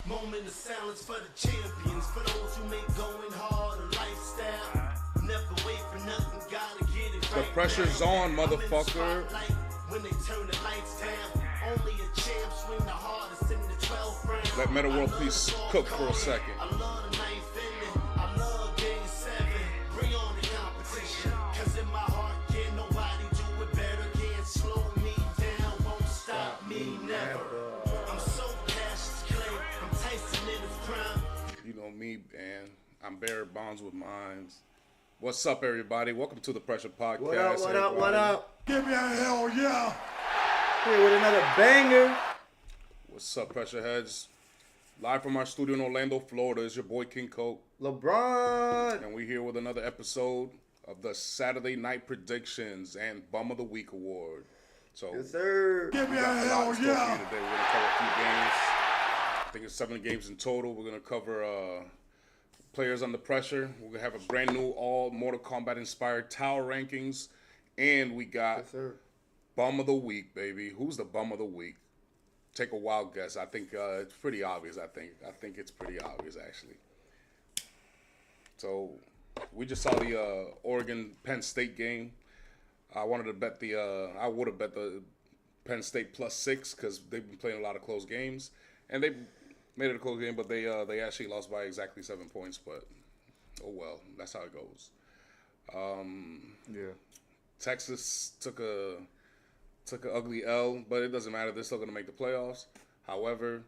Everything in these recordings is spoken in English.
Moment of silence for the champions, for those who make going hard a lifestyle. Never wait for nothing, gotta get it right. The pressure's on, motherfucker. When they turn the lights down, only a champ swing the hardest in the 12th round. Let Meta World please cook for a second. I love the ninth inning, I love game 7. Bring on the competition, cause in my heart, can't nobody do it better. Can't slow me down, won't stop me, never. I'm so Cassius Clay, I'm Tyson in his prime. You know me, man. I'm Barrett Bonds with Minds. What's up, everybody? Welcome to the Pressure Podcast. What up, what up, what up? Give me a hell yeah! Here with another banger. What's up, Pressure Heads? Live from our studio in Orlando, Florida, is your boy King Coke. LeBron. And we're here with another episode of the Saturday Night Predictions and Bum of the Week Award. So, Yes, sir. Give me we a got a lot hell in store for you yeah! today. We're going to cover a few games. I think it's 7 games in total. We're going to cover players under pressure. We're going to have a brand new all Mortal Kombat inspired tower rankings. And we got Yes, sir. Bum of the Week, baby. Who's the Bum of the Week? Take a wild guess. I think it's pretty obvious, I think it's pretty obvious, actually. So, we just saw the Oregon-Penn State game. I wanted to bet I would have bet the Penn State +6 because they've been playing a lot of close games. And they made it a close game, but they actually lost by exactly 7 points. But, oh well, that's how it goes. Yeah. Texas took an ugly L, but it doesn't matter. They're still going to make the playoffs. However,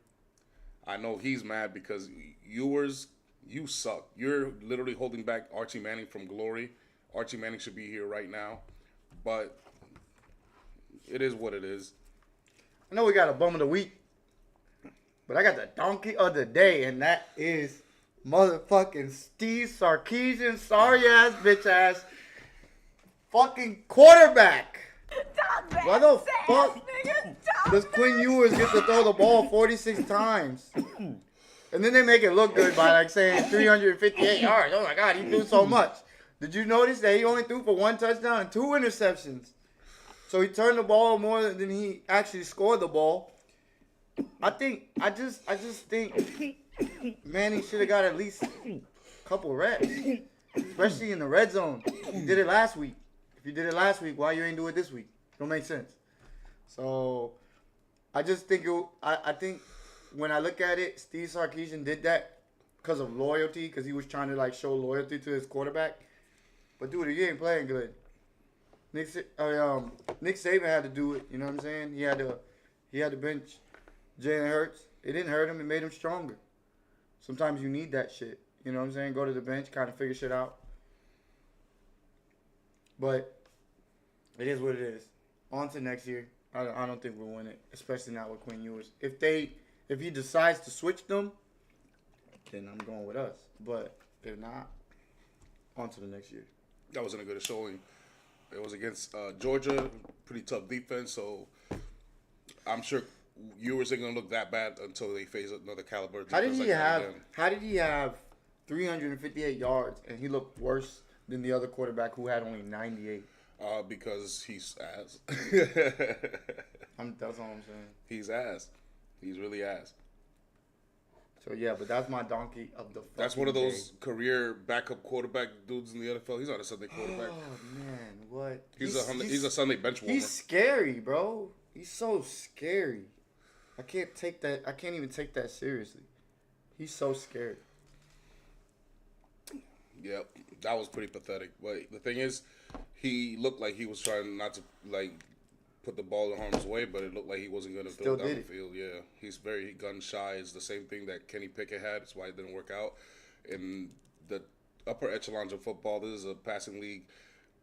I know he's mad because Ewers, you suck. You're literally holding back Archie Manning from glory. Archie Manning should be here right now, but it is what it is. I know we got a bum of the week, but I got the donkey of the day, and that is motherfucking Steve Sarkisian, sorry ass, bitch ass, fucking quarterback. Why the fuck does Quinn Ewers get to throw the ball 46 times? And then they make it look good by like saying 358 yards. Oh my God, he threw so much. Did you notice that he only threw for 1 touchdown and 2 interceptions? So he turned the ball more than he actually scored the ball. I just think Manning should have got at least a couple reps, especially in the red zone. He did it last week. If you did it last week, why you ain't do it this week? Don't make sense. So I just think I think when I look at it, Steve Sarkisian did that because of loyalty, because he was trying to like show loyalty to his quarterback. But dude, he ain't playing good. Nick Saban had to do it. You know what I'm saying? He had to bench Jalen Hurts. It didn't hurt him. It made him stronger. Sometimes you need that shit. You know what I'm saying? Go to the bench, kind of figure shit out. But it is what it is. On to next year. I don't think we'll win it, especially not with Quinn Ewers. If he decides to switch them, then I'm going with us. But if not, on to the next year. That wasn't a good showing. It was against Georgia, pretty tough defense, so I'm sure Ewers ain't gonna look that bad until they face another caliber defense. How did he have 358 yards and he looked worse than the other quarterback who had only 98? Because he's ass. That's all I'm saying. He's ass. He's really ass. So yeah, but that's my donkey of the fucking That's one of those day. career backup quarterback dudes in the NFL. He's not a Sunday quarterback. Oh man, what? He's a Sunday bench warmer. He's scary, bro. He's so scary. I can't even take that seriously. He's so scary. Yep, that was pretty pathetic. But the thing is, he looked like he was trying not to put the ball in harm's way, but it looked like he wasn't going to throw it down the field. Yeah, he's very gun shy. It's the same thing that Kenny Pickett had. That's why it didn't work out. In the upper echelons of football, this is a passing league.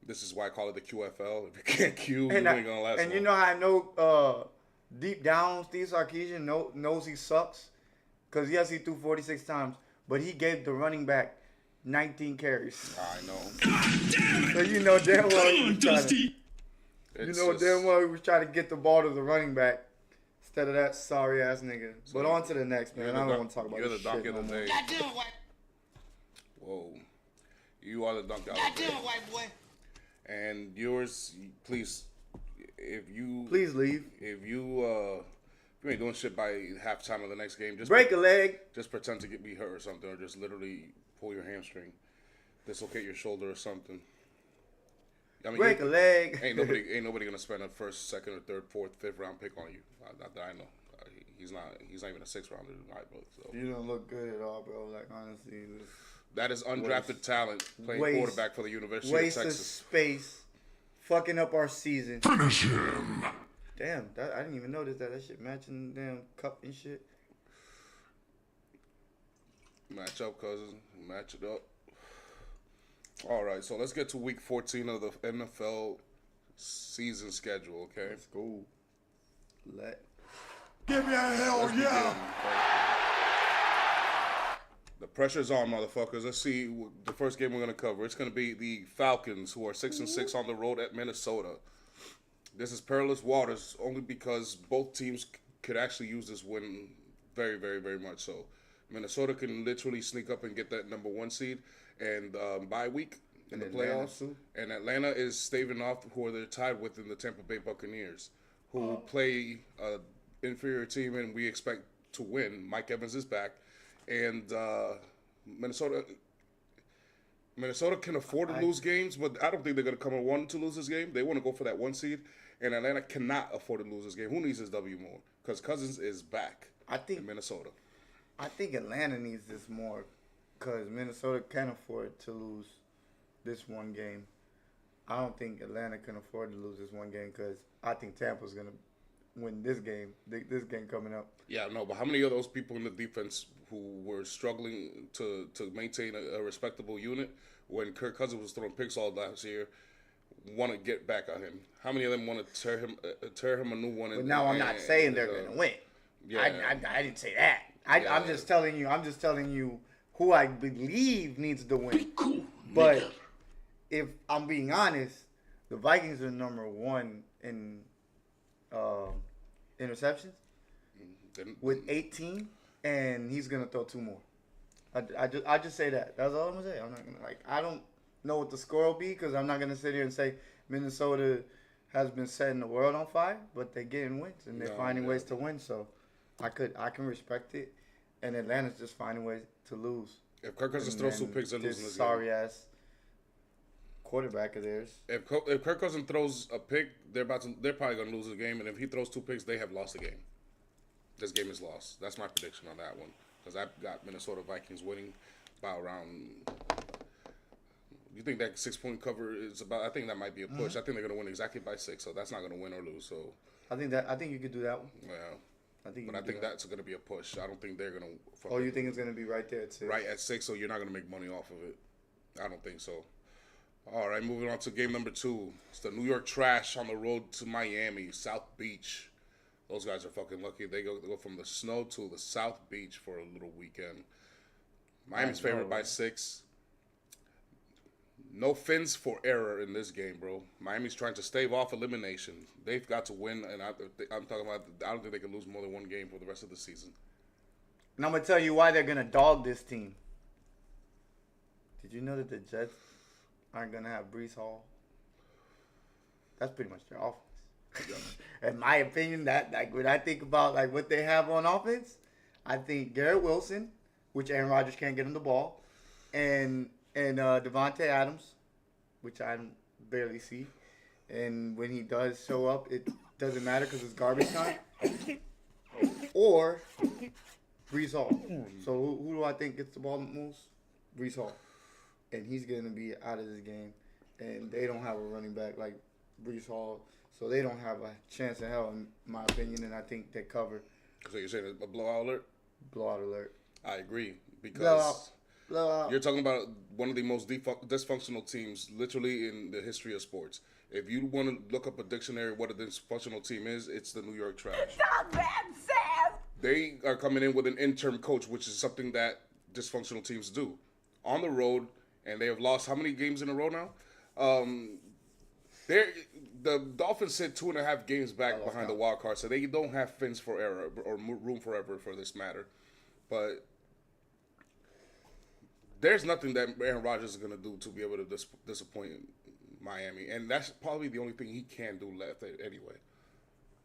This is why I call it the QFL. If you can't Q, you ain't going to last long. And you know how I know deep down Steve Sarkisian knows he sucks? Because, yes, he threw 46 times, but he gave the running back 19 carries. I know. God damn it! So you know damn well he was trying to... It's damn well he was trying to get the ball to the running back instead of that sorry ass nigga. But on to the next, man. I don't want to talk about You're this the donkey shit of the no day. Goddamn white. Whoa. You are the donkey of the day. Goddamn white boy. And yours, please, if you Please leave. If you You ain't doing shit by halftime of the next game. Just Break a leg. Just pretend to be hurt or something, or just literally pull your hamstring, dislocate your shoulder or something. I mean, Break a leg. Ain't nobody gonna spend a first, second, or third, fourth, fifth round pick on you. Not that I know. He's not even a sixth rounder in my book. So You don't look good at all, bro. Like honestly, that is undrafted talent playing quarterback for the University of Waste Texas. of space, fucking up our season. Finish him. Damn, I didn't even notice that shit matching the damn cup and shit. Match up, cousin. Match it up. All right, so let's get to week 14 of the NFL season schedule, okay? Let's go. Give me a hell Let's yeah. begin. The pressure's on, motherfuckers. Let's see the first game we're going to cover. It's going to be the Falcons, who are 6-6 on the road at Minnesota. This is perilous waters only because both teams could actually use this win very, very, very much so. Minnesota can literally sneak up and get that number 1 seed and bye week in the playoffs. And Atlanta is staving off who they're tied with in the Tampa Bay Buccaneers, who play an inferior team and we expect to win. Mike Evans is back. And Minnesota can afford to lose games, but I don't think they're going to come and want to lose this game. They want to go for that 1 seed. And Atlanta cannot afford to lose this game. Who needs this W more? Because Cousins is back in Minnesota. I think Atlanta needs this more because Minnesota can afford to lose this 1 game. I don't think Atlanta can afford to lose this 1 game because I think Tampa's going to win this game. This game coming up. Yeah, no, but how many of those people in the defense who were struggling to maintain a respectable unit when Kirk Cousins was throwing picks all last year want to get back on him? How many of them want to tear him a new one? But now I'm not saying they're going to win. Yeah. I didn't say that. I'm just telling you who I believe needs to win. Cool. But if I'm being honest, the Vikings are number 1 in interceptions with 18, and he's gonna throw 2 more. I just say that. That's all I'm gonna say. I'm not gonna I don't know what the score will be because I'm not gonna sit here and say Minnesota has been setting the world on fire, but they're getting wins and they're finding ways to win. So I can respect it, and Atlanta's just finding ways to lose. If Kirk Cousins throws 2 picks, they're losing this game. Sorry ass quarterback of theirs. If Kirk Cousins throws a pick, they're probably gonna lose the game, and if he throws 2 picks, they have lost the game. This game is lost. That's my prediction on that one because I've got Minnesota Vikings winning by around. You think that 6-point cover is about? I think that might be a push. I think they're gonna win exactly by 6, so that's not gonna win or lose. So I think you could do that one. yeah. I think that's going to be a push. I don't think they're going to. Oh, you think it's going to be right there at 6? Right at 6, so you're not going to make money off of it. I don't think so. All right, moving on to game number 2. It's the New York Trash on the road to Miami, South Beach. Those guys are fucking lucky. They go from the snow to the South Beach for a little weekend. Miami's favored by 6. No fins for error in this game, bro. Miami's trying to stave off elimination. They've got to win, and I'm talking about. I don't think they can lose more than 1 game for the rest of the season. And I'm gonna tell you why they're gonna dog this team. Did you know that the Jets aren't gonna have Breece Hall? That's pretty much their offense. In my opinion, that when I think about what they have on offense, I think Garrett Wilson, which Aaron Rodgers can't get him the ball, and Devontae Adams, which I barely see. And when he does show up, it doesn't matter because it's garbage time. Or Breece Hall. So who do I think gets the ball most? Breece Hall. And he's going to be out of this game. And they don't have a running back like Breece Hall. So they don't have a chance in hell, in my opinion. And I think they cover. So you're saying a blowout alert? Blowout alert. I agree. Because Blowout. you're talking about one of the most dysfunctional teams literally in the history of sports. If you want to look up a dictionary what a dysfunctional team is, it's the New York Trash. Not bad, Sam. They are coming in with an interim coach, which is something that dysfunctional teams do. On the road, and they have lost how many games in a row now? The Dolphins sit 2.5 games back behind the wild card, so they don't have fins for error or room for error for this matter. But there's nothing that Aaron Rodgers is going to do to be able to disappoint Miami. And that's probably the only thing he can do left anyway.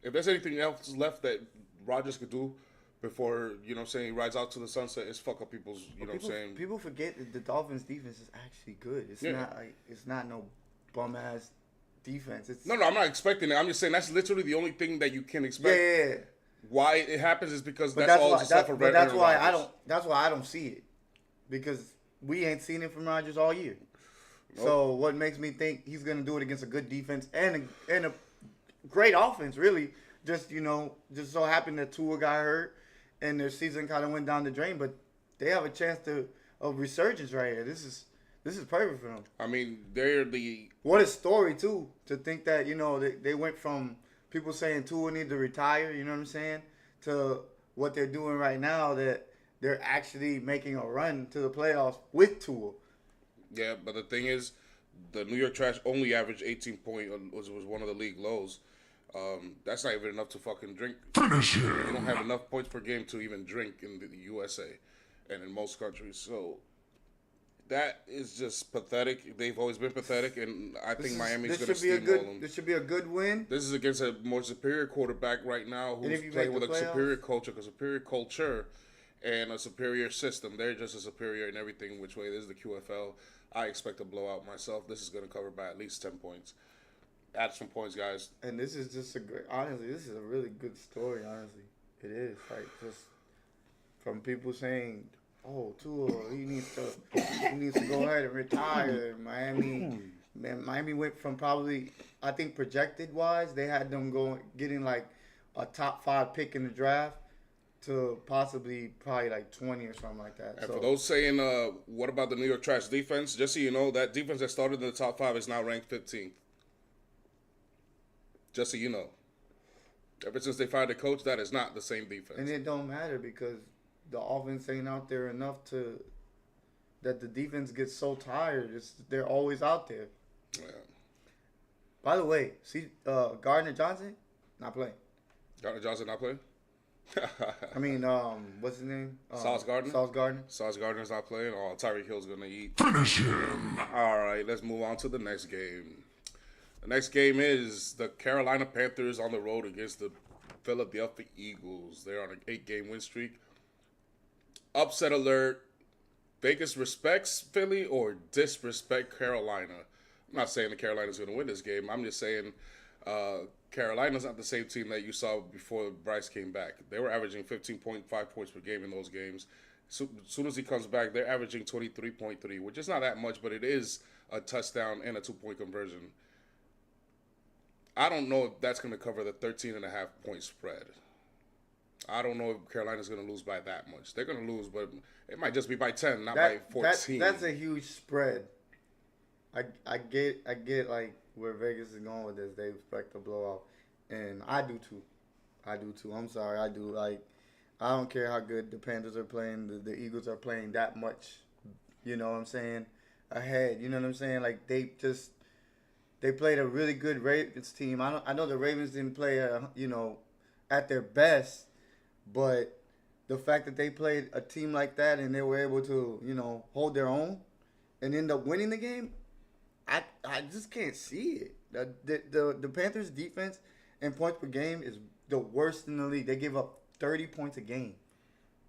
If there's anything else left that Rodgers could do before, you know what I'm saying, he rides out to the sunset, it's fuck up people's, you know what I'm saying. People forget that the Dolphins defense is actually good. It's not no bum ass defense. It's No, I'm not expecting it. I'm just saying that's literally the only thing that you can expect. Yeah. Why it happens is because But that's all stuff for that's why I don't see it, because we ain't seen it from Rodgers all year. Nope. So what makes me think he's gonna do it against a good defense and a great offense? Really, just so happened that Tua got hurt and their season kind of went down the drain, but they have a chance of resurgence right here. This is perfect for them. I mean, what a story too, to think that they went from people saying Tua need to retire, you know what I'm saying, to what they're doing right now, that they're actually making a run to the playoffs with Tua. Yeah, but the thing is, the New York Trash only averaged 18 points, was one of the league lows. That's not even enough to fucking drink. Finish him. You don't have enough points per game to even drink in the USA and in most countries. So that is just pathetic. They've always been pathetic, and I think Miami's going to steamroll them. This should be a good win. This is against a more superior quarterback right now who's playing with a superior culture and a superior system. They're just as superior in everything which way. This is the QFL. I expect a blowout myself. This is going to cover by at least 10 points. Add some points, guys. And this is just honestly, this is a really good story, honestly. It is. Like, just from people saying, oh, Tua, he needs to go ahead and retire. Miami went from probably, I think projected wise, they had them getting like a top 5 pick in the draft to probably like 20 or something like that. And for those saying, what about the New York Trash defense? Just so you know, that defense that started in the top 5 is now ranked 15th. Just so you know. Ever since they fired the coach, that is not the same defense. And it don't matter because the offense ain't out there enough that the defense gets so tired. They're always out there. Yeah. By the way, see Gardner Johnson not playing. Gardner Johnson not playing? I mean, what's his name? Sauce Gardner. Sauce Gardner's not playing. Oh, Tyreek Hill's gonna eat. Finish him. All right, let's move on to the next game. The next game is the Carolina Panthers on the road against the Philadelphia Eagles. They're on an 8-game win streak. Upset alert. Vegas respects Philly or disrespect Carolina. I'm not saying that Carolina's going to win this game. I'm just saying Carolina's not the same team that you saw before Bryce came back. They were averaging 15.5 points per game in those games. So, as soon as he comes back, they're averaging 23.3, which is not that much, but it is a touchdown and a 2-point conversion. I don't know if that's going to cover the 13.5 point spread. I don't know if Carolina's going to lose by that much. They're going to lose, but it might just be by 10, not by 14. That's a huge spread. I get like where Vegas is going with this. They expect a blowout, and I do too. I'm sorry, I do. Like, I don't care how good the Panthers are playing. The Eagles are playing that much. You know what I'm saying? Ahead. You know what I'm saying? Like they played a really good Ravens team. I know the Ravens didn't play at their best, but the fact that they played a team like that and they were able to hold their own and end up winning the game, I just can't see it. The Panthers' defense and points per game is the worst in the league. They give up 30 points a game.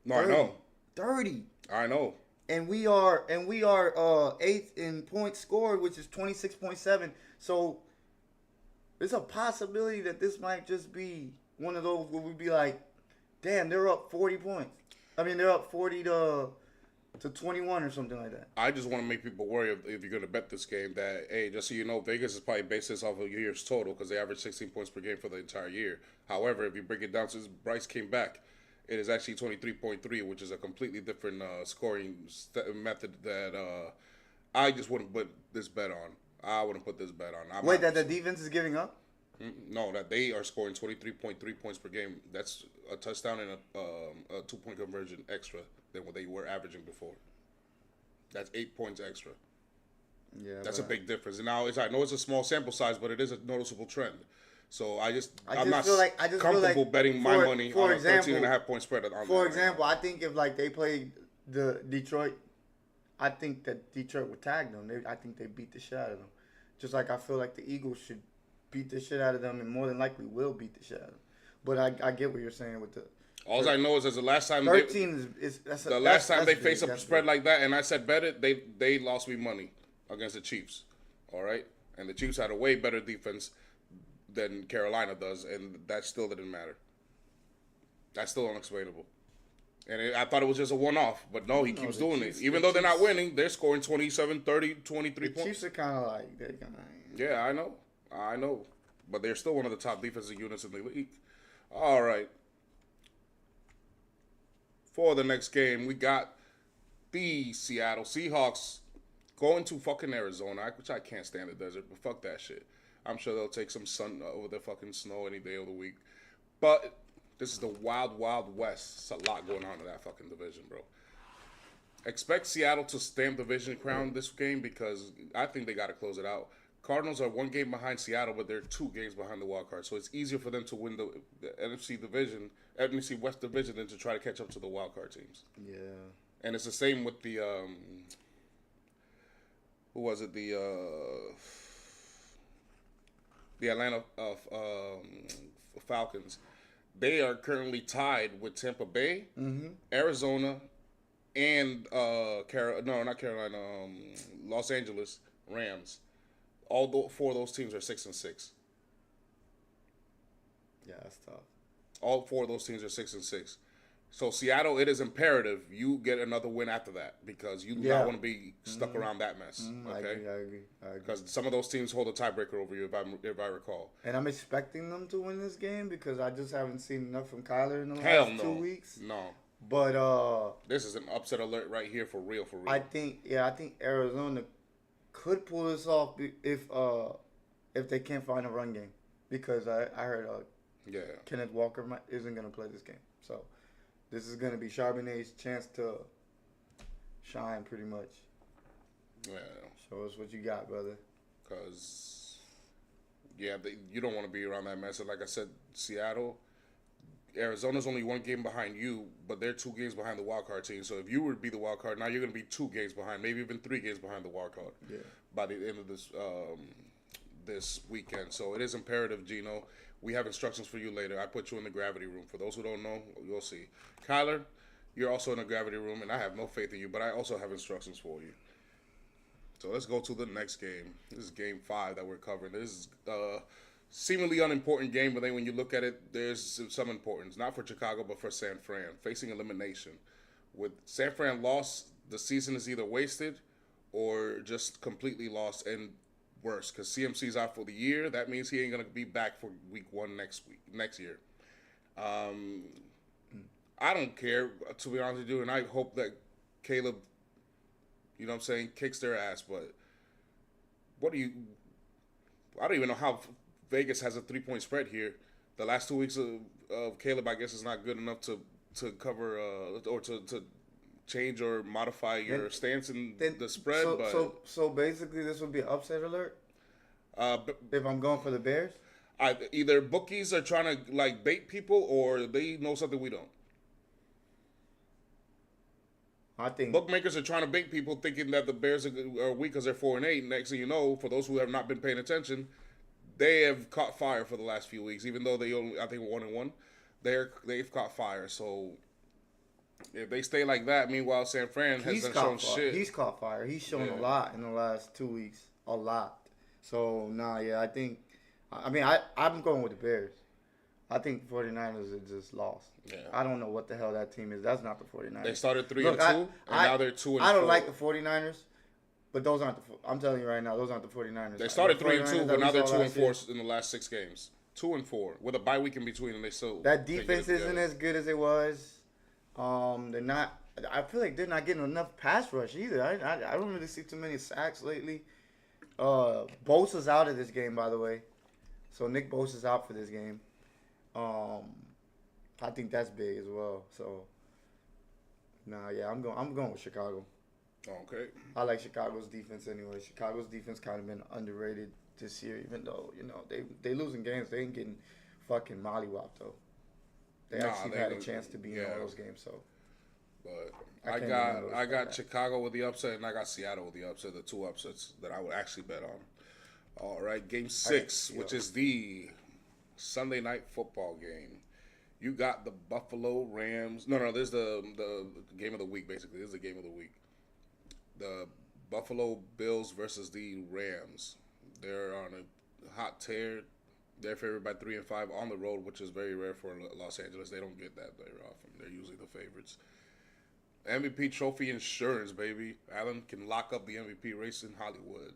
No, 30, I know. 30. I know. And we are 8th in points scored, which is 26.7. So there's a possibility that this might just be one of those where we'd be like, damn, they're up 40 points. I mean, they're up 40 to 21 or something like that. I just want to make people worry if you're going to bet this game that, hey, just so you know, Vegas is probably based this off of a year's total because they average 16 points per game for the entire year. However, if you break it down since Bryce came back, it is actually 23.3, which is a completely different scoring method that I just wouldn't put this bet on. I wouldn't put this bet on. Wait, that the defense is giving up? No, that they are scoring 23.3 points per game. That's a touchdown and a 2-point conversion extra than what they were averaging before. That's 8 points extra. Yeah, that's a big difference. And now I know it's a small sample size, but it is a noticeable trend. So I'm not comfortable betting my money on a 13.5 point spread. For example, I think if they played the Detroit, I think that Detroit would tag them. I think they beat the shit out of them. Just like I feel like the Eagles should beat the shit out of them and more than likely will beat the shit out of them. But I get what you're saying with the. All I know is the last time 13 last time they faced a spread like that, and I said bet it, they lost me money against the Chiefs. All right, and the Chiefs had a way better defense than Carolina does, and that still didn't matter. That's still unexplainable. And I thought it was just a one-off, but no, he keeps doing it. Even though they're not winning, they're scoring 27, 30, 23 points. The Chiefs are kind of like they're kind of. Yeah, I know, but they're still one of the top defensive units in the league. All right. For the next game, we got the Seattle Seahawks going to fucking Arizona, which I can't stand the desert, but fuck that shit. I'm sure they'll take some sun over the fucking snow any day of the week. But this is the wild, wild west. It's a lot going on in that fucking division, bro. Expect Seattle to stamp division crown this game because I think they got to close it out. Cardinals are 1 game behind Seattle, but they're 2 games behind the wild card. So it's easier for them to win the NFC West division than to try to catch up to the wild card teams. Yeah. And it's the same with the who was it? The Atlanta Falcons. They are currently tied with Tampa Bay, Arizona, and not Carolina, Los Angeles Rams. All 4 of those teams are 6-6. Yeah, that's tough. All 4 of those teams are 6-6. So Seattle, it is imperative you get another win after that because you do not want to be stuck around that mess. Okay, I agree. Because some of those teams hold a tiebreaker over you, if I recall. And I'm expecting them to win this game because I just haven't seen enough from Kyler in the last 2 weeks. No. But this is an upset alert right here for real. I think Arizona could pull this off if they can't find a run game because I heard Kenneth Walker isn't going to play this game. So this is going to be Charbonnet's chance to shine pretty much. Yeah. Show us what you got, brother. Because, you don't want to be around that mess. And like I said, Seattle, Arizona's only 1 game behind you, but they're 2 games behind the wild card team. So if you were to be the wild card, now you're going to be 2 games behind, maybe even 3 games behind the wild card. Yeah. By the end of this weekend. So it is imperative, Gino. We have instructions for you later. I put you in the gravity room. For those who don't know, you'll see. Kyler, you're also in the gravity room, and I have no faith in you, but I also have instructions for you. So let's go to the next game. This is game 5 that we're covering. This is seemingly unimportant game, but then when you look at it, there's some importance. Not for Chicago, but for San Fran, facing elimination. With San Fran lost, the season is either wasted or just completely lost, and worse, because CMC's out for the year. That means he ain't going to be back for week 1 next year. I don't care, to be honest with you, and I hope that Caleb, you know what I'm saying, kicks their ass, but I don't even know how Vegas has a 3-point spread here. The last 2 weeks of Caleb, I guess, is not good enough to cover or to change or modify your stance in the spread. So basically, this would be an upset alert. If I'm going for the Bears, either bookies are trying to bait people, or they know something we don't. I think bookmakers are trying to bait people, thinking that the Bears are weak because they're 4-8. Next thing you know, for those who have not been paying attention, they have caught fire for the last few weeks. Even though they only, I think, 1-1, they've caught fire. So if they stay like that, meanwhile San Fran hasn't shown shit. He's caught fire. He's shown a lot in the last 2 weeks. A lot. So I think. I'm going with the Bears. I think 49ers are just lost. Yeah. I don't know what the hell that team is. That's not the 49ers. They started 3-2, and now they're 2-4. I don't like the 49ers, but those aren't I'm telling you right now, those aren't the 49ers. They started 3-2, but now they're 2-4 in the last 6 games. 2-4 with a bye week in between, and they still. That defense isn't as good as it was. They're not. I feel like they're not getting enough pass rush either. I don't really see too many sacks lately. Bosa's out of this game, by the way. So Nick Bosa's out for this game. I think that's big as well. So, I'm going with Chicago. Okay. I like Chicago's defense anyway. Chicago's defense kind of been underrated this year, even though they losing games. They ain't getting fucking mollywopped though. They actually had a chance to be in all those games. So, but I got Chicago with the upset, and I got Seattle with the upset. The 2 upsets that I would actually bet on. All right, game 6, which is the Sunday night football game. You got the Buffalo Rams. No, there's the game of the week, basically. This is the game of the week. The Buffalo Bills versus the Rams. They're on a hot tear. They're favored by 3 and 5 on the road, which is very rare for Los Angeles. They don't get that very often. They're usually the favorites. MVP trophy insurance, baby. Allen can lock up the MVP race in Hollywood.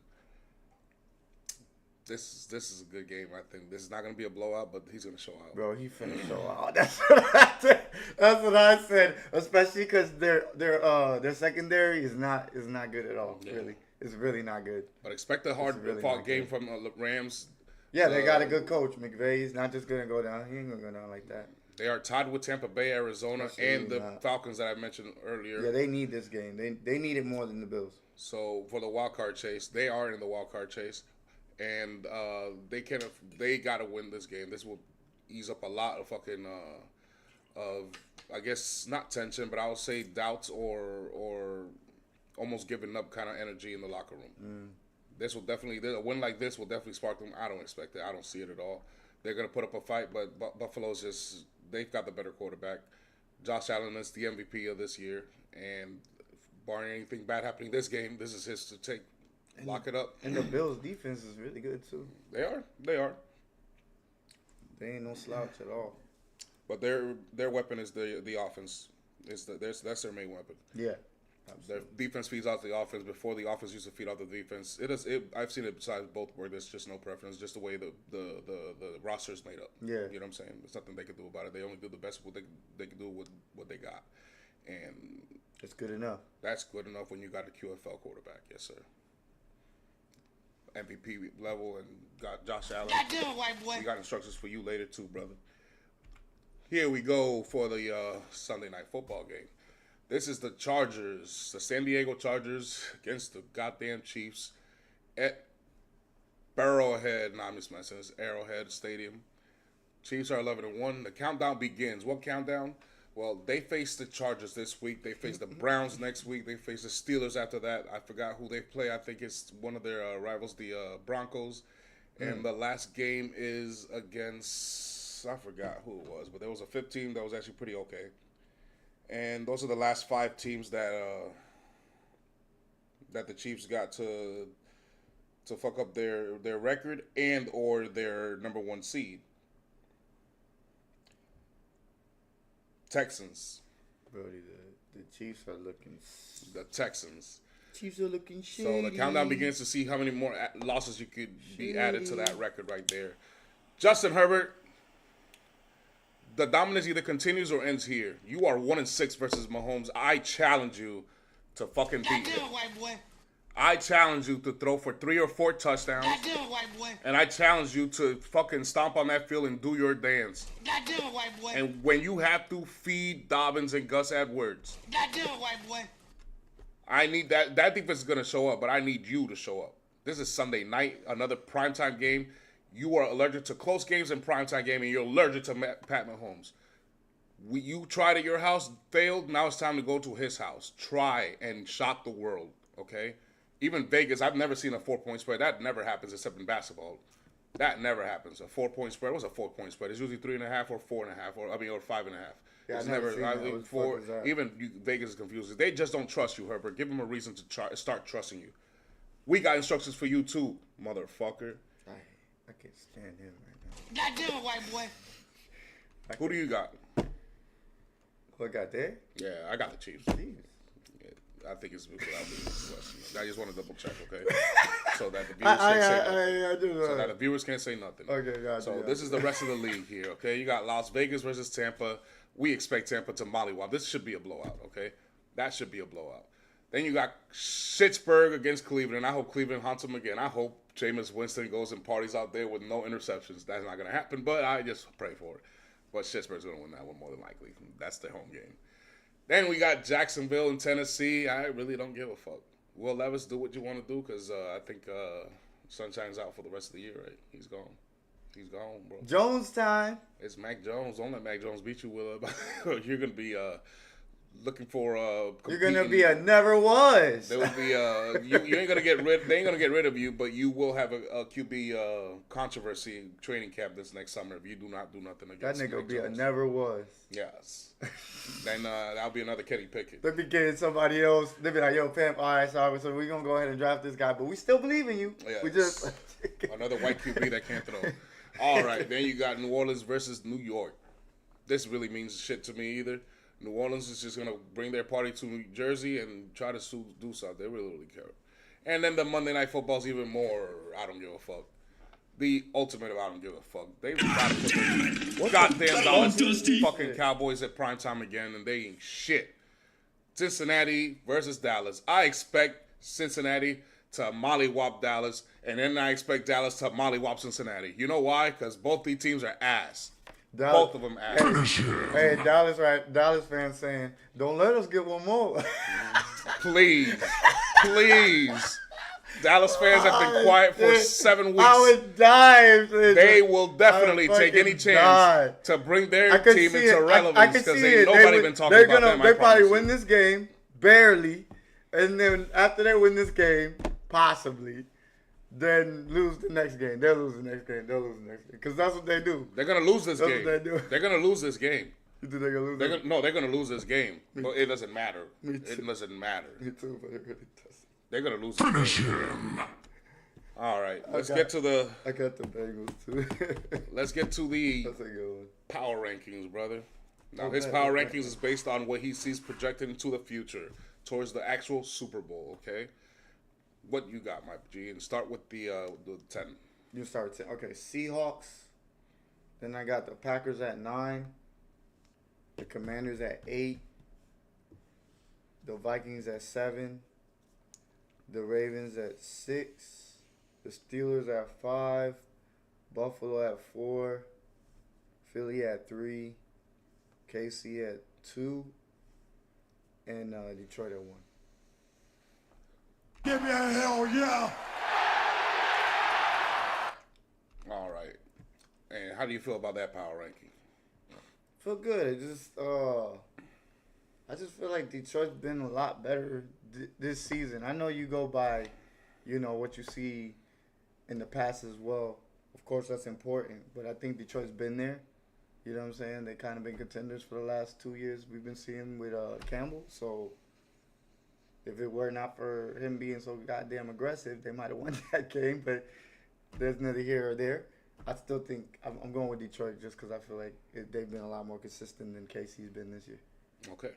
This is a good game, I think. This is not going to be a blowout, but he's going to show out. Bro, he finna show out. That's what I said. That's what I said. Especially because their secondary is not good at all. Yeah. Really, it's really not good. But expect a hard fought game from the Rams. Yeah, they got a good coach. McVay. He's not just going to go down. He ain't going to go down like that. They are tied with Tampa Bay, Arizona, and the Falcons that I mentioned earlier. Yeah, they need this game. They need it more than the Bills. So for the wild card chase, they are in the wild card chase. And they gotta win this game. This will ease up a lot of fucking I guess not tension, but I would say doubts or almost giving up kind of energy in the locker room. This will definitely a win like this will definitely spark them. I don't expect it. I don't see it at all. They're gonna put up a fight, but Buffalo's just they've got the better quarterback. Josh Allen is the MVP of this year, and barring anything bad happening this game, this is his to take. Lock it up. And the Bills' defense is really good, too. They are. They ain't no slouch at all. But their weapon is the offense. That's their main weapon. Yeah. Their defense feeds off the offense before the offense used to feed off the defense. I've seen it besides both where there's just no preference, just the way the roster is made up. Yeah. You know what I'm saying? There's nothing they can do about it. They only do the best what they can do with what they got. And it's good enough. That's good enough when you got a QFL quarterback. Yes, sir. MVP level and got Josh Allen. Goddamn, white boy. We got instructions for you later too, brother. Here we go for the Sunday night football game. This is the Chargers, the San Diego Chargers against the goddamn Chiefs at Arrowhead. Nah, I'm just messing. It's Arrowhead Stadium. Chiefs are 11-1. The countdown begins. What countdown? Well, they face the Chargers this week. They face the Browns next week. They face the Steelers after that. I forgot who they play. I think it's one of their rivals, the Broncos. And the last game is against, I forgot who it was, but there was a fifth team that was actually pretty okay. And those are the last 5 teams that the Chiefs got to fuck up their record and or their number 1 seed. Texans. Brody, the Chiefs are looking... The Texans. Chiefs are looking shady. So the countdown begins to see how many more losses you could be added to that record right there. Justin Herbert, the dominance either continues or ends here. You are 1-6 versus Mahomes. I challenge you to fucking beat him. White boy. I challenge you to throw for 3 or 4 touchdowns. Goddamn, white boy. And I challenge you to fucking stomp on that field and do your dance. Goddamn, white boy. And when you have to feed Dobbins and Gus Edwards. Goddamn, white boy. I need that. That defense is going to show up, but I need you to show up. This is Sunday night, another primetime game. You are allergic to close games and primetime game, and you're allergic to Pat Mahomes. You tried at your house, failed. Now it's time to go to his house. Try and shock the world, okay? Even Vegas, I've never seen a 4-point spread. That never happens except in basketball. That never happens. A 4-point spread. What's a 4-point spread? It's usually 3.5 or 4.5, or 5.5. Yeah, it's never. Even Vegas is confused. They just don't trust you, Herbert. Give them a reason to start trusting you. We got instructions for you too, motherfucker. I can't stand him right now. Goddamn, white boy. Who do you got? Who I got there? Yeah, I got the Chiefs. Jeez. I think it's without being question. I just want to double check, okay? So that the viewers can't say nothing. So that the viewers can't say nothing. Okay, gotcha. So this is the rest of the league here, okay? You got Las Vegas versus Tampa. We expect Tampa to mollywop. This should be a blowout, okay? That should be a blowout. Then you got Pittsburgh against Cleveland. I hope Cleveland haunts them again. I hope Jameis Winston goes and parties out there with no interceptions. That's not going to happen, but I just pray for it. But Pittsburgh's going to win that one more than likely. That's their home game. Then we got Jacksonville and Tennessee. I really don't give a fuck. Will Levis, do what you want to do, because I think Sunshine's out for the rest of the year, right? He's gone. He's gone, bro. Jones time. It's Mac Jones. Don't let Mac Jones beat you, Will. You're going to be looking for You're gonna be a never was. There will be you ain't gonna get rid. They ain't gonna get rid of you, but you will have a QB controversy training camp this next summer if you do not do nothing That against. nigga will Mac be a Jones. never was. Yes. Then that'll be another Kenny Pickett. They be getting somebody else. They be like, yo, Pam, all right, sorry, so we're going to go ahead and draft this guy, but we still believe in you. Yes. We just... Another white QB that can't throw. All right, then you got New Orleans versus New York. This really means shit to me either. New Orleans is just going to bring their party to New Jersey and try to do something. They really care. And then the Monday Night Football's even more, I don't give a fuck. The ultimate of I don't give a fuck. They try to put their goddamn dollars fucking Cowboys at prime time again, and they ain't shit. Cincinnati versus Dallas. I expect Cincinnati to mollywop Dallas, and then I expect Dallas to mollywop Cincinnati. You know why? Because both these teams are ass. Both of them ass. Hey, Dallas fans saying, don't let us get one more. Please. Dallas fans have been quiet for 7 weeks. I would die. They will definitely take any chance to bring their team into relevance because ain't nobody been talking about them. They probably win this game, barely, and then after they win this game, possibly, then lose the next game. They'll lose the next game. Because that's what they do. They're going to lose this That's game. what they do. They're going to lose this game. You think they're going to lose They're going to lose this game. But it doesn't matter. Me too. It doesn't matter. Me too, but it really doesn't. They're going to lose this game. All right. Let's get to the... I got the Bengals, too. Let's get to the That's a good one. power rankings, brother. Now, his power rankings is based on what he sees projected into the future towards the actual Super Bowl, okay? What you got, Mike G? And start with the 10. You start 10. Okay, Seahawks. Then I got the Packers at 9. The Commanders at 8. The Vikings at 7. The Ravens at 6. The Steelers at 5. Buffalo at 4. Philly at 3. KC at 2. And Detroit at 1. Give me a hell yeah! All right. And how do you feel about that power ranking? Feel good. It just I just feel like Detroit's been a lot better this season. I know you go by, what you see in the past as well. Of course, that's important, but I think Detroit's been there. You know what I'm saying? They kind of been contenders for the last 2 years. We've been seeing with Campbell. So if it were not for him being so goddamn aggressive, they might have won that game. But there's neither here or there. I still think I'm going with Detroit just because I feel like they've been a lot more consistent than KC's been this year. Okay.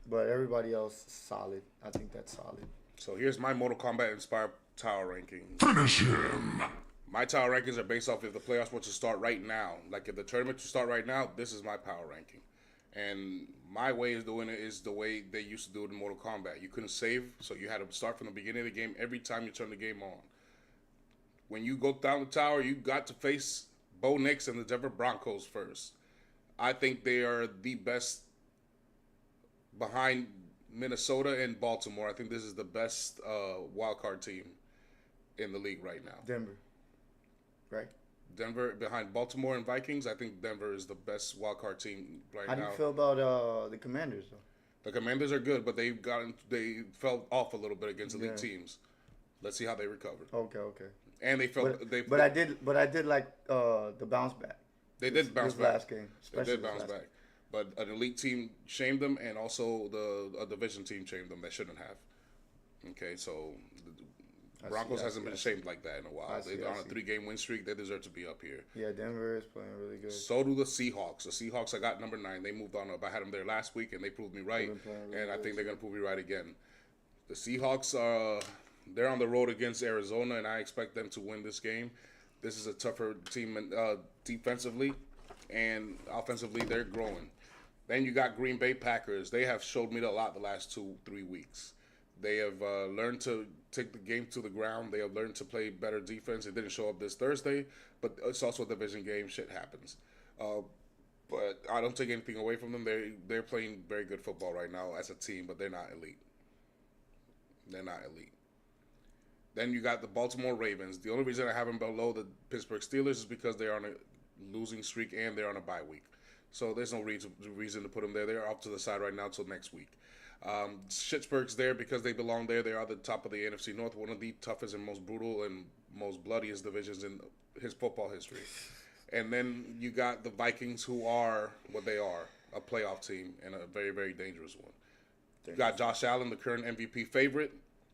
But everybody else solid. I think that's solid. So here's my Mortal Kombat inspired tower rankings. Finish him! My tower rankings are based off if the playoffs were to start right now. Like if the tournament to start right now, this is my power ranking. And my way of doing it is the way they used to do it in Mortal Kombat. You couldn't save, so you had to start from the beginning of the game every time you turn the game on. When you go down the tower, you got to face Bo Nix and the Denver Broncos first. I think they are the best behind Minnesota and Baltimore. I think this is the best wild card team in the league right now. Denver. Right? Denver behind Baltimore and Vikings. I think Denver is the best wild card team right now. How do you feel about the Commanders, though? The Commanders are good, but they fell off a little bit against elite teams. Let's see how they recover. Okay. And they felt But I did like the bounce back. They did bounce back last game. They did bounce back. But an elite team shamed them, and also a division team shamed them that shouldn't have. Okay, so the Broncos hasn't been shamed like that in a while. They're on a 3-game win streak. They deserve to be up here. Yeah, Denver is playing really good. So do the Seahawks. The Seahawks, I got number 9. They moved on up. I had them there last week, and they proved me right. And I think they're going to prove me right again. The Seahawks, they're on the road against Arizona, and I expect them to win this game. This is a tougher team defensively, and offensively, they're growing. Then you got Green Bay Packers. They have showed me a lot the last 2-3 weeks. They have learned to take the game to the ground. They have learned to play better defense. It didn't show up this Thursday, but it's also a division game. Shit happens. But I don't take anything away from them. They're playing very good football right now as a team, but they're not elite. Then you got the Baltimore Ravens. The only reason I have them below the Pittsburgh Steelers is because they're on a losing streak and they're on a bye week. So there's no reason to put them there. They're off to the side right now until next week. Schittsburg's there because they belong there. They are the top of the NFC North, one of the toughest and most brutal and most bloodiest divisions in his football history. And then you got the Vikings, who are what they are, a playoff team and a very, very dangerous one. You got Josh Allen, the current MVP favorite,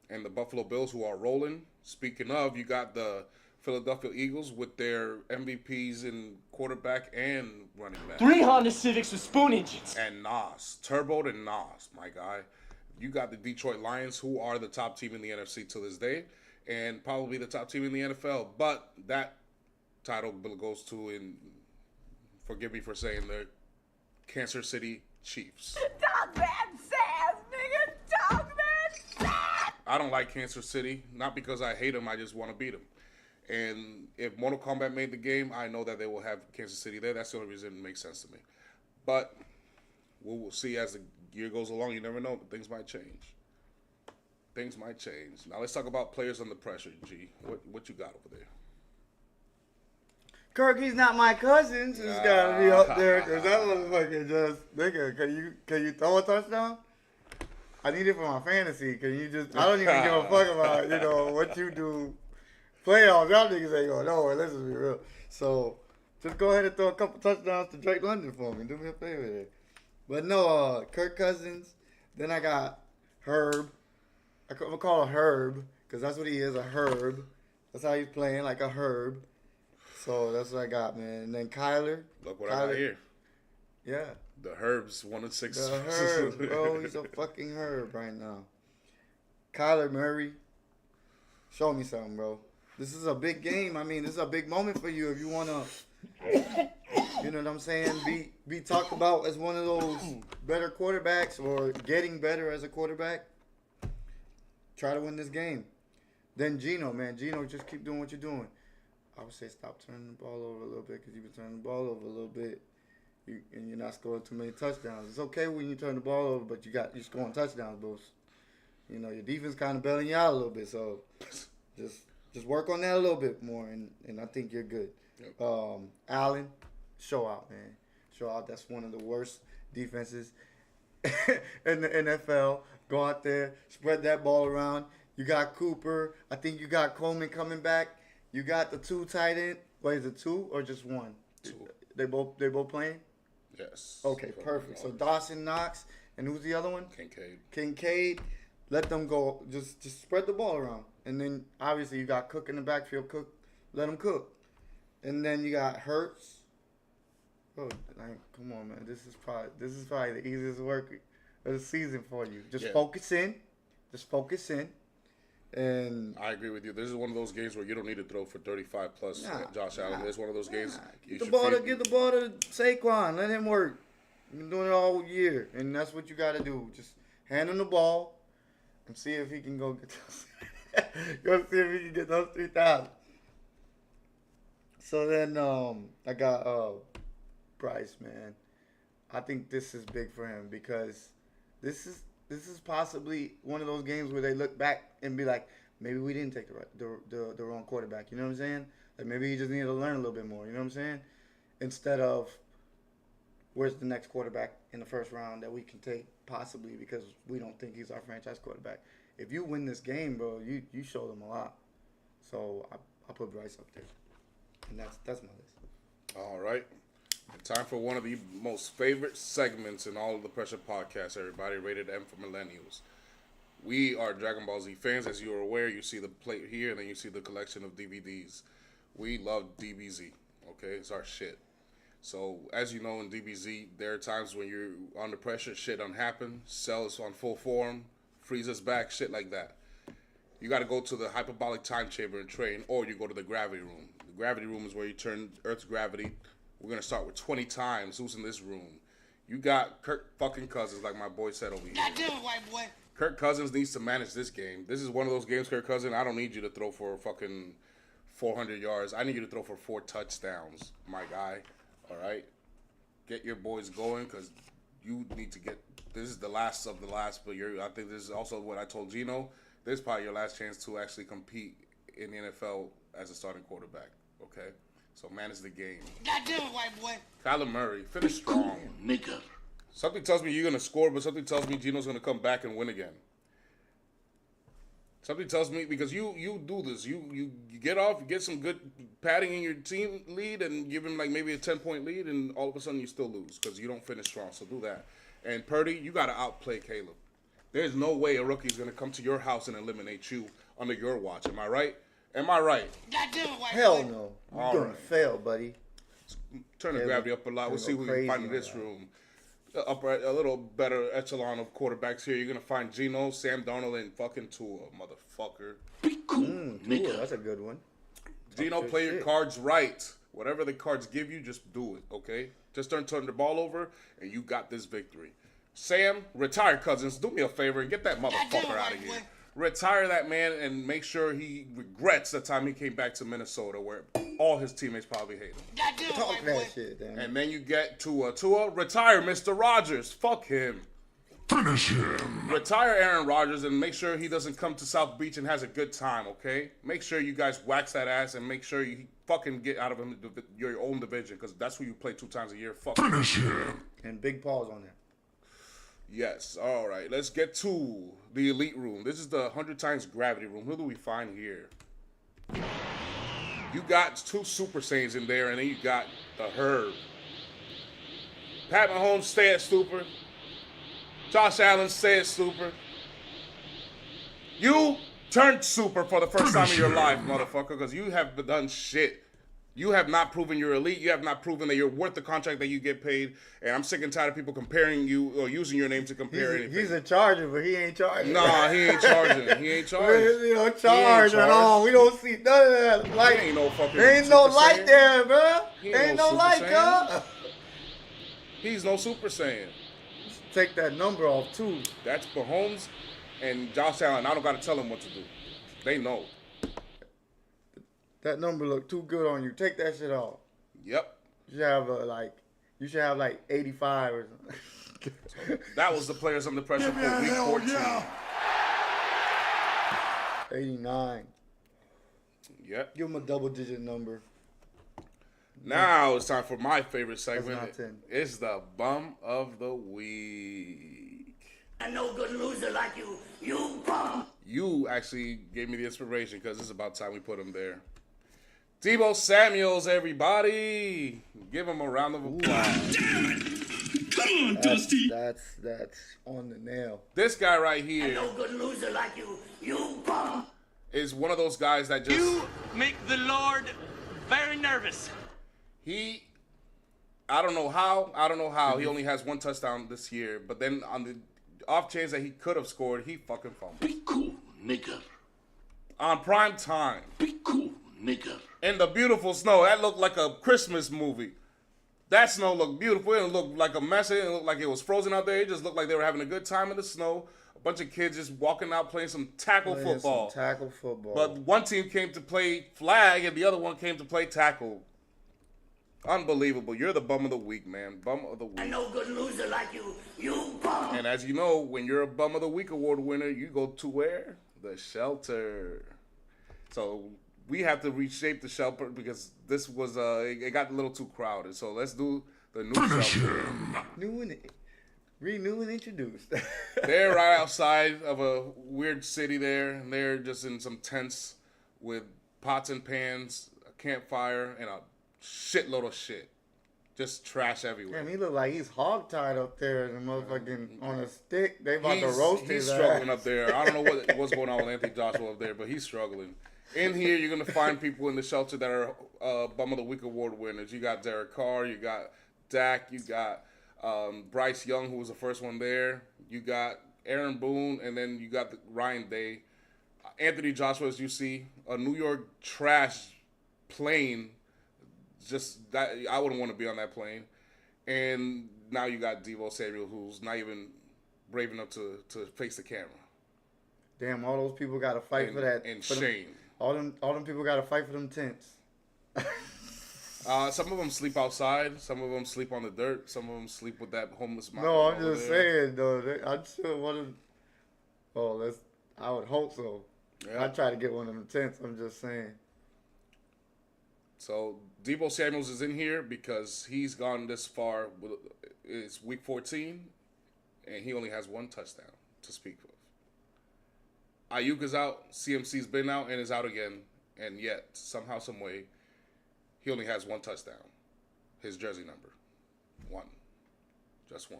and the Buffalo Bills, who are rolling. Speaking of, you got the Philadelphia Eagles with their MVPs in quarterback and running back. 3 Honda Civics with spoon engines. And Nas. Turboed and Nas, my guy. You got the Detroit Lions, who are the top team in the NFC to this day, and probably the top team in the NFL. But that title goes to, and forgive me for saying, the Kansas City Chiefs. Talk that sass, nigga. Talk that sass. I don't like Kansas City, not because I hate them, I just want to beat them. And if Mortal Kombat made the game, I know that they will have Kansas City there. That's the only reason it makes sense to me. But we'll see as the year goes along. You never know. Things might change. Things might change. Now let's talk about players under pressure, G. What you got over there? Kirk, he's not my cousin. So he's got to be up there because that motherfucker just, nigga, can you throw a touchdown? I need it for my fantasy. Can you just, I don't even give a fuck about, what you do. Playoffs, y'all niggas ain't going nowhere. Let's just be real. So, just go ahead and throw a couple touchdowns to Drake London for me. Do me a favor there. But no, Kirk Cousins. Then I got Herb. I'm going to call him Herb because that's what he is, a Herb. That's how he's playing, like a Herb. So, that's what I got, man. And then Kyler. Look what I got here. Yeah. The Herb's 1-6. The Herb, bro. He's a fucking Herb right now. Kyler Murray. Show me something, bro. This is a big game. I mean, this is a big moment for you if you want to, you know what I'm saying, be talked about as one of those better quarterbacks or getting better as a quarterback. Try to win this game. Then Geno, man. Geno, just keep doing what you're doing. I would say stop turning the ball over a little bit because you've been turning the ball over a little bit and you're not scoring too many touchdowns. It's okay when you turn the ball over, but you're scoring touchdowns, boss. You know, your defense kind of bailing you out a little bit, so just work on that a little bit more, and I think you're good. Yep. Allen, show out, man. Show out. That's one of the worst defenses in the NFL. Go out there, spread that ball around. You got Cooper. I think you got Coleman coming back. You got the 2 tight end. Wait, is it 2 or just 1? 2. They both playing? Yes. Okay, perfect. So Dawson Knox, and who's the other one? Kincaid. Let them go. Just spread the ball around. And then, obviously, you got Cook in the backfield. Cook. Let him cook. And then you got Hurts. Oh, like, come on, man. This is probably the easiest work of the season for you. Just focus in. Just focus in. And I agree with you. This is one of those games where you don't need to throw for 35 plus Josh Allen. It's one of those games. Give the ball to Saquon. Let him work. You've been doing it all year. And that's what you got to do. Just hand him the ball and see if he can go get those. Go see if he can get those 3,000. So then I got Bryce, man. I think this is big for him because this is possibly one of those games where they look back and be like, maybe we didn't take the wrong quarterback. You know what I'm saying? Like maybe he just needed to learn a little bit more. You know what I'm saying? Instead of where's the next quarterback in the first round that we can take possibly because we don't think he's our franchise quarterback. If you win this game, bro, you show them a lot. So I put Bryce up there, and that's my list. All right. Time for one of the most favorite segments in all of the Pressure podcasts, everybody. Rated M for Millennials. We are Dragon Ball Z fans. As you are aware, you see the plate here, and then you see the collection of DVDs. We love DBZ, okay? It's our shit. So, as you know, in DBZ, there are times when you're under pressure, shit don't happen, Cell is on full form, Frieza's back, shit like that. You got to go to the hyperbolic time chamber and train, or you go to the gravity room. The gravity room is where you turn Earth's gravity. We're going to start with 20 times. Who's in this room? You got Kirk fucking Cousins, like my boy said over here. God damn it, white boy. Kirk Cousins needs to manage this game. This is one of those games, Kirk Cousins, I don't need you to throw for fucking 400 yards. I need you to throw for 4 touchdowns, my guy. All right? Get your boys going because you need to get – this is the last of the last, but I think this is also what I told Geno. This is probably your last chance to actually compete in the NFL as a starting quarterback, okay? So manage the game. Goddamn it, white boy. Kyler Murray, finish strong. Nigga. Something tells me you're going to score, but something tells me Gino's going to come back and win again. Something tells me, because you do this. You get off, you get some good padding in your team lead, and give him like maybe a 10-point lead, and all of a sudden you still lose because you don't finish strong. So do that. And Purdy, you got to outplay Caleb. There's no way a rookie's going to come to your house and eliminate you under your watch. Am I right? Am I right? Goddamn it, white Hell boy. no. You're All gonna right. fail, buddy. Turn the Yeah, gravity up a lot. We'll see who we can crazy find in on this that. room. A little better echelon of quarterbacks here. You're going to find Gino, Sam Darnold, and fucking Tua, motherfucker. Be cool, Ooh, nigga. that's a good one. Gino, good play your shit. cards right. Whatever the cards give you, just do it, okay? Just turn the ball over, and you got this victory. Sam, retire Cousins. Do me a favor and get that motherfucker out of here. Retire that man and make sure he regrets the time he came back to Minnesota, where all his teammates probably hate him. Goddamn it, Talk white boy. that shit, damn. And then you get Tua. Retire Mr. Rogers. Fuck him. Finish him. Retire Aaron Rodgers and make sure he doesn't come to South Beach and has a good time, okay? Make sure you guys wax that ass and make sure you fucking get out of him your own division, because that's who you play 2 times a year. Fuck him. Finish him. And big paws on there. Yes, all right. Let's get to the Elite Room. This is the 100 times gravity room. Who do we find here? You got 2 Super Saiyans in there, and then you got the Herb. Pat Mahomes, stay at stupor. Josh Allen, stay at stupor. You turned super for the first time in your life, motherfucker, because you have done shit. You have not proven you're elite. You have not proven that you're worth the contract that you get paid. And I'm sick and tired of people comparing you or using your name to compare anything. He's a charger, but he ain't charging. Nah, he ain't charging. He ain't charging. He don't charge at all. We don't see none of that light. He ain't no fucking There ain't no Super light Saiyan. there, bro. He There ain't no Super light, Saiyan. cuz. He's no Super Saiyan. Take that number off, too. That's Mahomes and Josh Allen. I don't got to tell them what to do. They know. That number look too good on you. Take that shit off. Yep. You should have like 85 or something. That was the Players Under Pressure Give me a for Week hell 14. yeah. 89. Yep. Give him a double-digit number. Now it's time for my favorite segment. not 10. It's the Bum of the Week. A no good loser like you, you bum. You actually gave me the inspiration because it's about time we put him there. Deebo Samuels, everybody. Give him a round of applause. That's on the nail. This guy right here No good loser like you, you bum. is one of those guys that just... You make the Lord very nervous. I don't know how. He only has 1 touchdown this year. But then on the off chance that he could have scored, he fucking fumbled. Be cool, nigga. On prime time. Be cool, nigga. In the beautiful snow. That looked like a Christmas movie. That snow looked beautiful. It didn't look like a mess. It didn't look like it was frozen out there. It just looked like they were having a good time in the snow. A bunch of kids just walking out playing some tackle Playing football. some tackle football. But one team came to play flag and the other one came to play tackle. Unbelievable. You're the Bum of the Week, man. Bum of the Week. No good loser like you, you bum. And as you know, when you're a Bum of the Week award winner, you go to where? The shelter. So we have to reshape the shelter because this was it got a little too crowded. So let's do the new shelter. Renew and introduced. They're right outside of a weird city there, and they're just in some tents with pots and pans, a campfire, and a shitload of shit. Just trash everywhere. Damn, he look like he's hogtied up there and motherfucking on a stick. They about to roast He's his struggling ass. up there. I don't know what's going on with Anthony Joshua up there, but he's struggling. In here, you're going to find people in the shelter that are Bum of the Week award winners. You got Derek Carr, you got Dak, you got Bryce Young, who was the first one there. You got Aaron Boone, and then you got Ryan Day. Anthony Joshua, as you see, a New York trash plane. Just that, I wouldn't want to be on that plane. And now you got Deebo Samuel, who's not even brave enough to face the camera. Damn, all those people got to fight for that. And for them- shame. all them people got to fight for them tents. Some of them sleep outside. Some of them sleep on the dirt. Some of them sleep with that homeless man. No, I'm just saying though. I'm sure one of. Oh, I would hope so. Yeah. I'd try to get one of them tents. I'm just saying. So Debo Samuels is in here because he's gone this far. It's week 14, and he only has 1 touchdown to speak of. Ayuk is out. CMC's been out and is out again. And yet, somehow, some way, he only has 1 touchdown. His jersey number. 1. Just 1.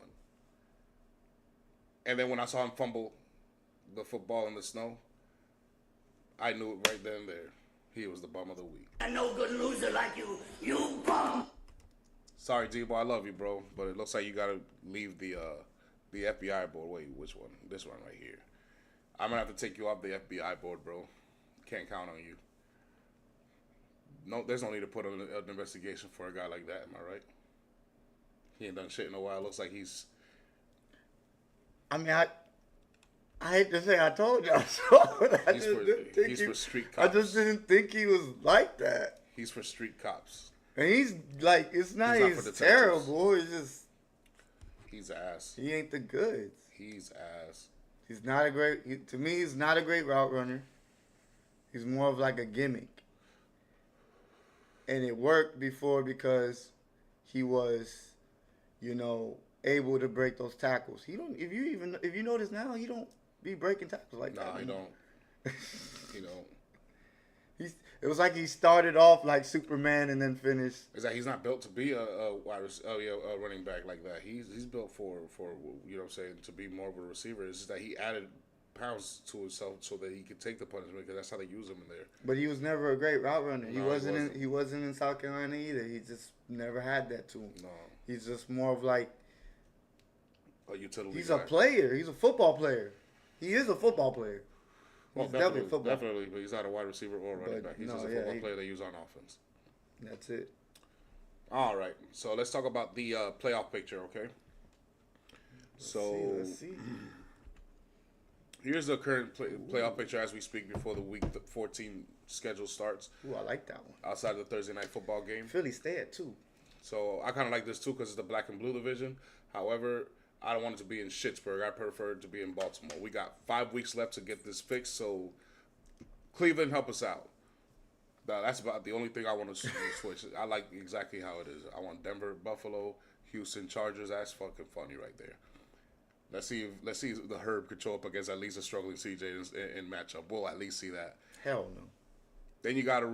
And then when I saw him fumble the football in the snow, I knew it right then and there. He was the bum of the week. A no good loser like you, you bum. Sorry, Debo, I love you, bro, but it looks like you gotta leave the FBI board. Wait, which one? This one right here. I'm gonna have to take you off the FBI board, bro. Can't count on you. No, there's no need to put an investigation for a guy like that. Am I right? He ain't done shit in a while. Looks like he's. I mean, I hate to say I told y'all so, but I He's just for- didn't think he's he, for street I cops. just didn't think he was like that. He's for street cops. And he's like, it's not, He's not for he's detectives. terrible. It's just He's ass. he ain't the goods. He's ass. He's not a great. To me, he's not a great route runner. He's more of like a gimmick. And it worked before because he was, able to break those tackles. He don't. If you notice now, he don't be breaking tackles like that. Nah, he don't. He don't. It was like he started off like Superman and then finished. Is that he's not built to be a running back like that. He's built for you know what I'm saying, to be more of a receiver. It's just that he added pounds to himself so that he could take the punishment because that's how they use him in there. But he was never a great route runner. He No, wasn't. He wasn't in South Carolina either. He just never had that to him. No, He's just more of like a utility. he's guy. a player. He's a football player. He is a football player. Well, He's definitely a football. definitely, but he's not a wide receiver or a running But back. He's no, just a yeah, football player they use on offense. That's it. All right, so let's talk about the playoff picture, okay? Let's see. Here's the current playoff picture as we speak before the week 14 schedule starts. Ooh, I like that one. Outside of the Thursday night football game. Philly stay at 2. So I kind of like this too because it's the black and blue division. However, I don't want it to be in Pittsburgh. I prefer it to be in Baltimore. We got 5 weeks left to get this fixed, so Cleveland, help us out. Now, that's about the only thing I want to switch. I like exactly how it is. I want Denver, Buffalo, Houston, Chargers. That's fucking funny right there. Let's see if the Herb could show up against at least a struggling CJ in matchup. We'll at least see that. Hell no. Then you got to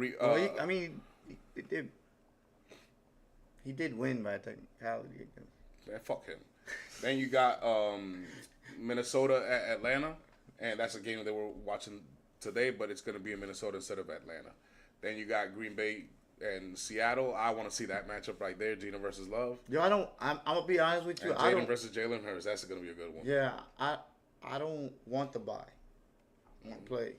he did win by technicality. Man, fuck him. Then you got Minnesota at Atlanta, and that's a game that we're watching today, but it's going to be in Minnesota instead of Atlanta. Then you got Green Bay and Seattle. I want to see that matchup right there, Gina versus Love. Yo, I'm gonna be honest with you. And Jaden versus Jalen Hurts. That's going to be a good one. Yeah, I don't want to buy. I want to play.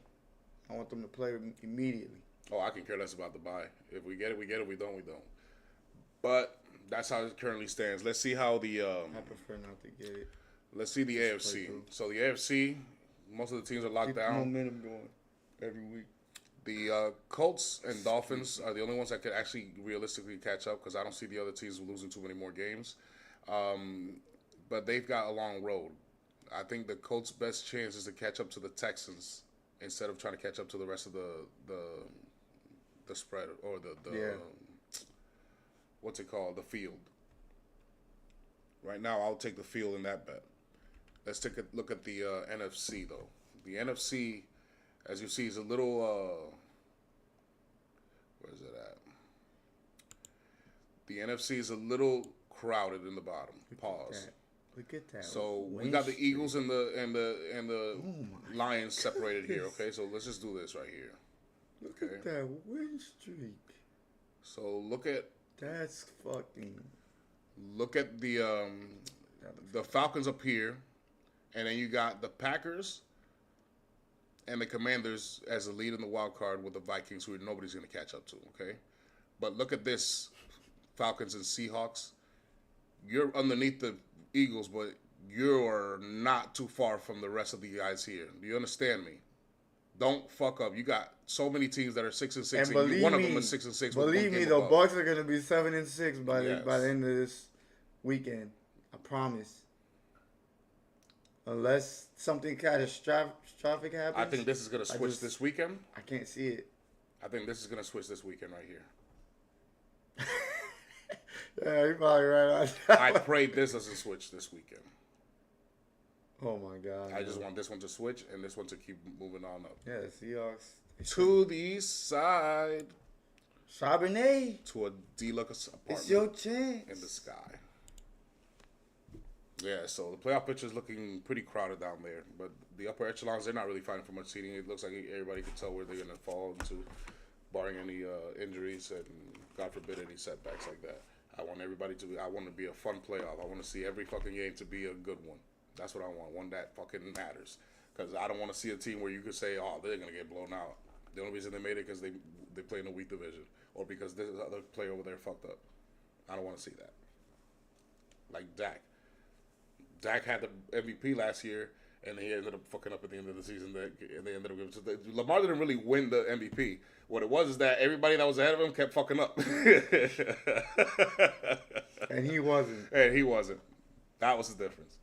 I want them to play immediately. Oh, I can care less about the bye. If we get it, we get it. We don't, we don't. But that's how it currently stands. Let's see how the I prefer not to get it. let's see the AFC. So the AFC, most of the teams are locked Keep the down. momentum going every week. The Colts and Dolphins are the only ones that could actually realistically catch up because I don't see the other teams losing too many more games. But they've got a long road. I think the Colts' best chance is to catch up to the Texans instead of trying to catch up to the rest of the spread or the what's it called? The field. Right now, I'll take the field in that bet. Let's take a look at the NFC, though. The NFC, as you see, is a little... where is it at? The NFC is a little crowded in the bottom. Pause. Look at that. So we got the Eagles and the Lions separated here. Okay, so let's just do this right here. Look at that win streak. So look at That's fucking. the Falcons up here, and then you got the Packers and the Commanders as the lead in the wild card with the Vikings, who nobody's going to catch up to. Okay, but look at this: Falcons and Seahawks. You're underneath the Eagles, but you're not too far from the rest of the guys here. Do you understand me? Don't fuck up. You got so many teams that are 6-6, and one of them is 6-6. Believe me, the Bucks are gonna be 7-6 by the end of this weekend. I promise. Unless something catastrophic happens. I think this is gonna switch this weekend. I can't see it. I think this is gonna switch this weekend right here. Yeah, you're probably right on I that. pray this doesn't switch this weekend. Oh my God. I just want this one to switch and this one to keep moving on up. Yeah, the Seahawks. To the east side. Charbonnet, To a deluxe apartment it's your chance. in the sky. Yeah, so the playoff picture is looking pretty crowded down there. But the upper echelons, they're not really fighting for much seating. It looks like everybody can tell where they're going to fall into, barring any injuries and, God forbid, any setbacks like that. I want to be a fun playoff. I want to see every fucking game to be a good one. That's what I want. One that fucking matters. Because I don't want to see a team where you could say, oh, they're going to get blown out. The only reason they made it because they play in a weak division. Or because this other player over there fucked up. I don't want to see that. Like Dak. Dak had the MVP last year, and he ended up fucking up at the end of the season. And they ended up giving Lamar didn't really win the MVP. What it was is that everybody that was ahead of him kept fucking up. And he wasn't. And he wasn't. That was the difference.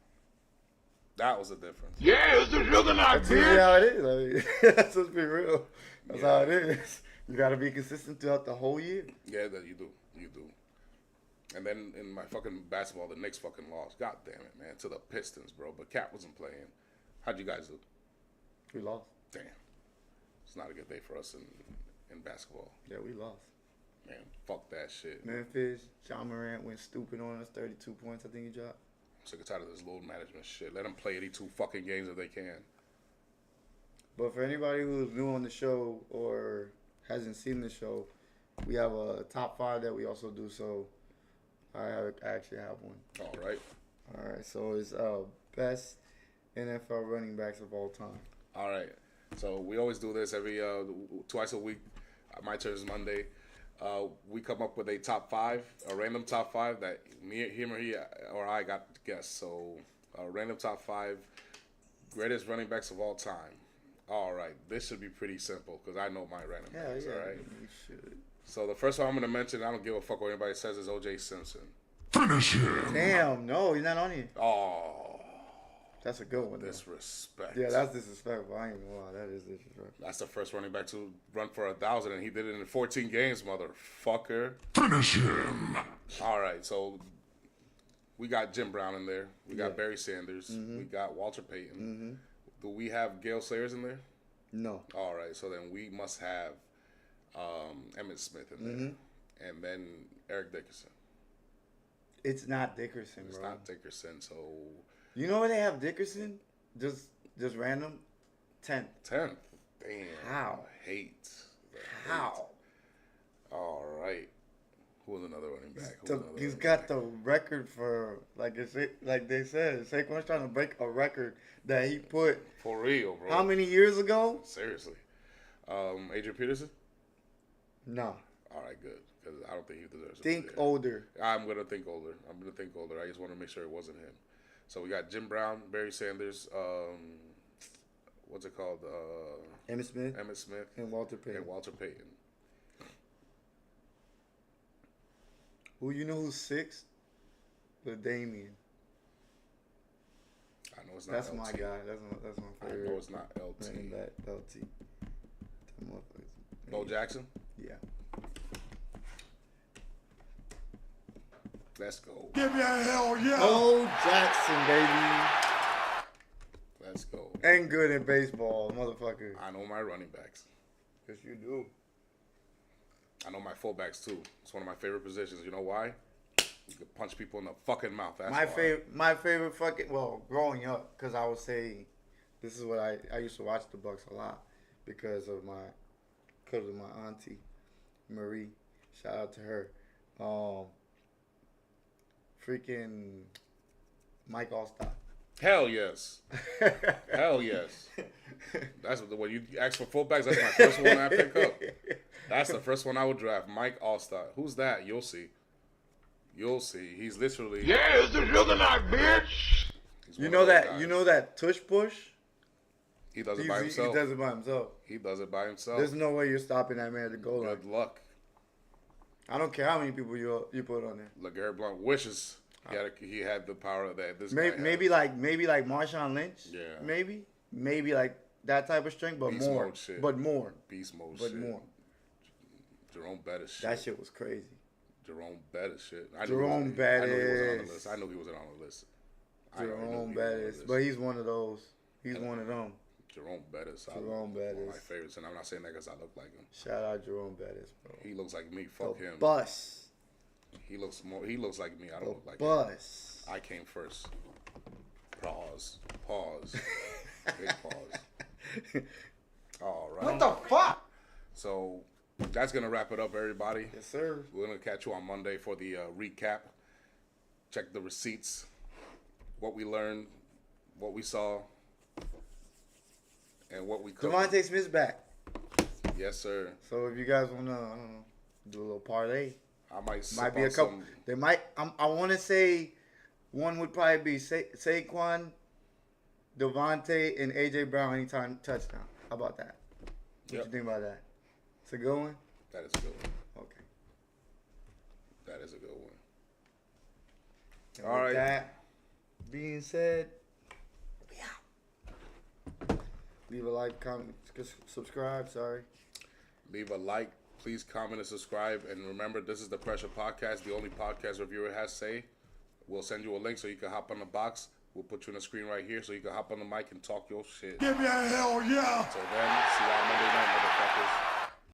That was the difference. Yeah, it's the sugar knock, That's usually how it is. I mean, let's just be real. That's how it is. You got to be consistent throughout the whole year. Yeah, that you do. You do. And then in my fucking basketball, the Knicks fucking lost. God damn it, man. To the Pistons, bro. But Cat wasn't playing. How'd you guys do? We lost. Damn. It's not a good day for us in basketball. Yeah, we lost. Man, fuck that shit. Memphis, John Morant went stupid on us. 32 points, I think he dropped. I'm sick and tired of this load management shit. Let them play 82 fucking games if they can. But for anybody who's new on the show or hasn't seen the show, we have a top 5 that we also do. So I actually have one. All right. All right. So it's best NFL running backs of all time. All right. So we always do this every twice a week. My turn is Monday. We come up with a top 5, a random top 5 that him or I got to guess. So a random top 5 greatest running backs of all time. All right, this should be pretty simple because I know my random backs. Yeah, all right. we should. So the first one I'm gonna mention, I don't give a fuck what anybody says, is O.J. Simpson. Damn, no, he's not on here. Oh, That's a good one. Though. disrespect. Yeah, that's disrespectful. I ain't gonna lie, that is disrespectful. That's the first running back to run for 1,000, and he did it in 14 games, motherfucker. All right, so we got Jim Brown in there. We got Barry Sanders. We got Walter Payton. Do we have Gale Sayers in there? No. All right, so then we must have Emmitt Smith in there, and then Eric Dickerson. It's not Dickerson, It's bro. not Dickerson, so You know where they have Dickerson? Just random? 10th. 10th. Damn. How? Hate. The How? hate. All right. Who was another running back? He's got the record for, like they said, Saquon's trying to break a record that he put For real, bro. how many years ago? Seriously. Adrian Peterson? No. All right, good. Because I don't think he deserves it. Think Yeah. older. I'm going to think older. I just want to make sure it wasn't him. So we got Jim Brown, Barry Sanders, what's it called? Emmitt Smith Emmitt Smith and Walter Payton. and Walter Payton. Who you know who's 6th? The Damien. I know it's not That's LT. my guy. That's my I favorite. know it's not LT. running back, LT. Them motherfuckers. Bo Jackson? Yeah. Let's go. Give me a hell yeah. Bo Jackson, baby. Let's go. And good in baseball, motherfucker. I know my running backs. Yes, you do. I know my fullbacks too. It's one of my favorite positions. You know why? You can punch people in the fucking mouth. That's why. My favorite fucking, well, growing up, because I would say, this is what I used to watch the Bucks a lot because of my auntie Marie. Shout out to her. Freaking Mike Allstott. Hell yes. Hell yes. That's when you ask for fullbacks. That's my first one I pick up. That's the first one I would draft. Mike Allstott. Who's that? You'll see. You'll see. He's literally. Yeah, it's the sugar knock, bitch. he's You one know of those that? guys. You know that tush push? He does it by He himself. does it by himself. He does it by himself. There's no way you're stopping that man at the goal line. Good luck. I don't care how many people you put on there. LeGarrette Blount wishes he had the power that this Maybe, guy maybe like Marshawn Lynch. Yeah. Maybe like that type of strength, but Beast more. mode shit. But more. Beast mode But shit. more. Jerome Bettis shit. That shit was crazy. Jerome Bettis shit. Jerome I knew he wasn't on the Bettis. list. I knew he wasn't on the list. Jerome Bettis. But he's one of those. He's one of them. Jerome Bettis. Jerome One of my Bettis. favorites, and I'm not saying that because I look like him. Shout out Jerome Bettis, bro. He looks like me. Fuck him. Bus. He looks like me. I don't look like him. Bus. I came first. Pause. Big pause. All right. What the fuck? So that's gonna wrap it up, everybody. Yes, sir. We're gonna catch you on Monday for the recap. Check the receipts, what we learned, what we saw, and what we covered. Devontae Smith's back. Yes, sir. So if you guys wanna, I don't know, do a little parlay, I might be a couple. There might. I want to say one would probably be Saquon, Devontae, and AJ Brown anytime touchdown. How about that? What you think about that? It's a good one. That is a good one. Okay. That is a good one. And All with right. That being said, we out. Leave a like, comment, subscribe. Sorry. Leave a like, please comment and subscribe. And remember, this is the Pressure Podcast, the only podcast reviewer has say. We'll send you a link so you can hop on the box. We'll put you on the screen right here so you can hop on the mic and talk your shit. Give me a hell yeah. Until then, see y'all Monday night, motherfuckers.